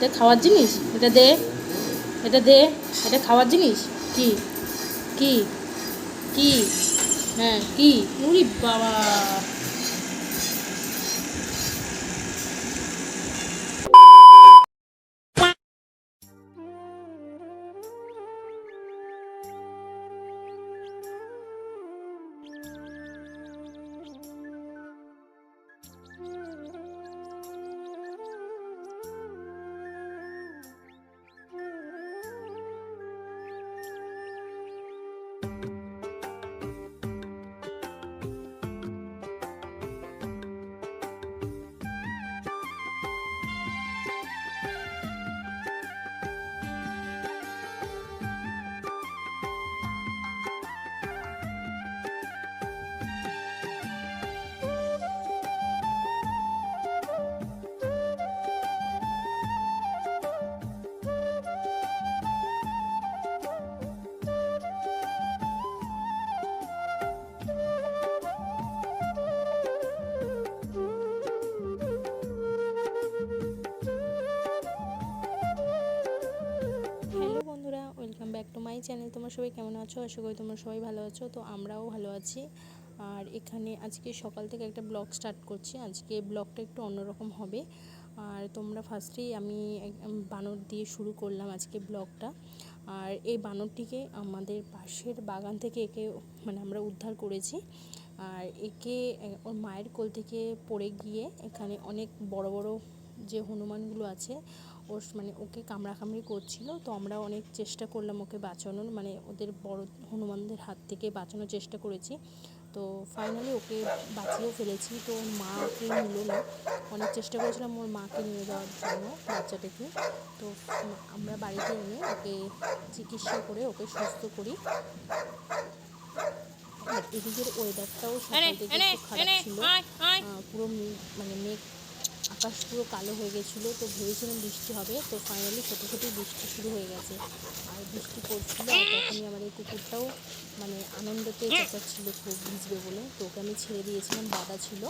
এটা খাওয়ার জিনিস, এটা দে, এটা দে, এটা খাওয়ার জিনিস। কি কি কি হ্যাঁ কি? উরি বাবা! হ্যালো বন্ধুরা, welcome back to my channel. তোমরা সবাই কেমন আছো? আশা করি তোমরা সবাই ভালো আছো। তো আমরাও ভালো আছি। আর এখানে আজকে সকাল থেকে একটা ব্লগ স্টার্ট করছি। আজকে ব্লগটা একটু অন্যরকম হবে। আর তোমরা ফার্স্টেই আমি বানর দিয়ে শুরু করলাম আজকে ব্লগটা। আর এই বানরটিকে আমাদের পাশের বাগান থেকে একে আমরা উদ্ধার করেছি। আর একে ওর মায়ের কোল থেকে পড়ে গিয়ে এখানে অনেক বড় বড় যে হনুমানগুলো আছে ওকে কামড়াকামড়ি করছিল। তো আমরা অনেক চেষ্টা করলাম ওকে বাঁচানোর, ওদের বড় হনুমানদের হাত থেকে বাঁচানোর চেষ্টা করেছি। তো ফাইনালি ওকে বাঁচিয়েও ফেলেছি। তো ওর মা ওকে নিল না, অনেক চেষ্টা করেছিলাম ওর মাকে নিয়ে যাওয়ার জন্য বাচ্চাটাকে। তো আমরা বাড়িতে এনে ওকে চিকিৎসা করে ওকে সুস্থ করি। আর এদিকের ওয়েদারটাও সকাল থেকে খুব খারাপ ছিল, পুরো মেঘ, আকাশ পুরো কালো হয়ে গেছিলো। তো ভেবেছিলাম বৃষ্টি হবে, তো ফাইনালি ছোটো ছোটো বৃষ্টি শুরু হয়ে গেছে। আর বৃষ্টি পড়ছিল, আর তখনই আমাদের কুকুরটাও আনন্দতে চেঁচাচ্ছিল খুব ভিজবে বলে। তো ওকে আমি ছেড়ে দিয়েছিলাম, বাঁধা ছিল।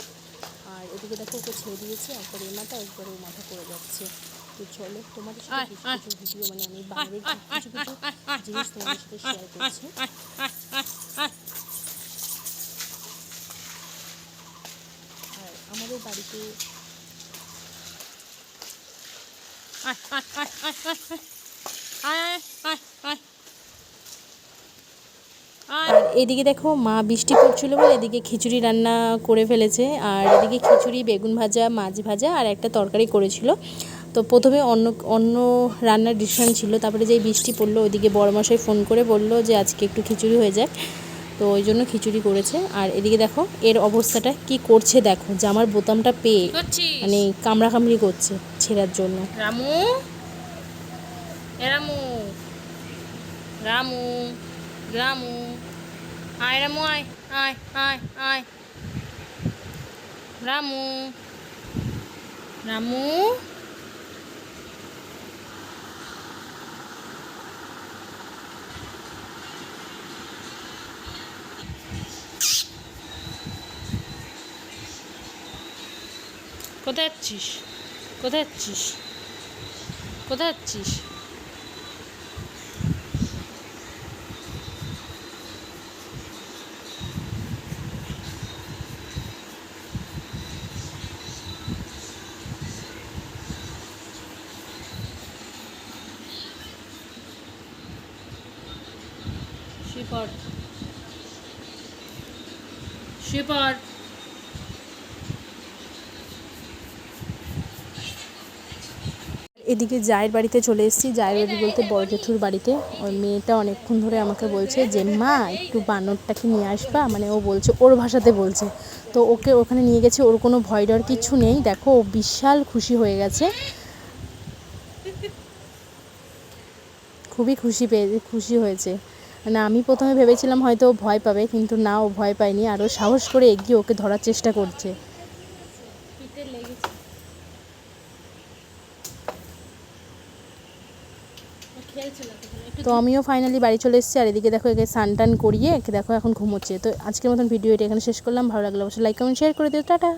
আর এদিকে দেখো ওকে ছেড়ে দিয়েছি, একবার এ মাথা একবার ও মাথা করে যাচ্ছে। তো চলো তোমাদের সাথে কিছু কিছু ভিডিও আমি বাইরের কিছু কিছু জিনিস তোমাদের সাথে শেয়ার করছি। আর আমাদের বাড়িতে আর এদিকে দেখো মা বৃষ্টি পড়ছিল বলে এদিকে খিচুড়ি রান্না করে ফেলেছে। আর এদিকে খিচুড়ি, বেগুন ভাজা, মাছ ভাজা আর একটা তরকারি করেছিল। তো প্রথমে অন্য রান্নার ডিসিশন ছিল, তারপরে যেই বৃষ্টি পড়লো ওইদিকে বড়মশাই ফোন করে বললো যে আজকে একটু খিচুড়ি হয়ে যাক। তো ওই জন্য খিচুড়ি করেছে। আর এদিকে দেখো এর অবস্থাটা কি করছে, দেখো জামার বোতামটা পেয়ে কামড়াকামড়ি করছে ছেঁড়ার জন্য। রামু, রামু, রামু, রামু, আয় রামু, আয় আয় আয় আয়, রামু, রামু, কোথায় যাচ্ছিস? কোথায় যাচ্ছিস? কোথায় যাচ্ছিস? শিপর, শিপর। এদিকে জায়ের বাড়িতে চলে এসেছি। জায়ের বাড়ি বলতে বড় জেঠুর বাড়িতে। ওর মেয়েটা অনেকক্ষণ ধরে আমাকে বলছে যে মা একটু বানরটাকে নিয়ে আসবা, ও বলছে, ওর ভাষাতে বলছে। তো ওকে ওখানে নিয়ে গেছে, ওর কোনো ভয় ডর কিছু নেই। দেখো ও বিশাল খুশি হয়ে গেছে, খুবই খুশি হয়েছে। আমি প্রথমে ভেবেছিলাম হয়তো ও ভয় পাবে, কিন্তু না, ও ভয় পায়নি। আরও সাহস করে এগিয়ে ওকে ধরার চেষ্টা করছে। তো আমিও ফাইনালি বাড়ি চলে এসেছি। আর এদিকে দেখো একে স্নান টান করিয়ে একে দেখো এখন ঘুমোচ্ছে। তো আজকের মতন ভিডিও এটা এখানে শেষ করলাম। ভালো লাগলে অবশ্যই লাইক কমেন্ট শেয়ার করে দিও। টাটা।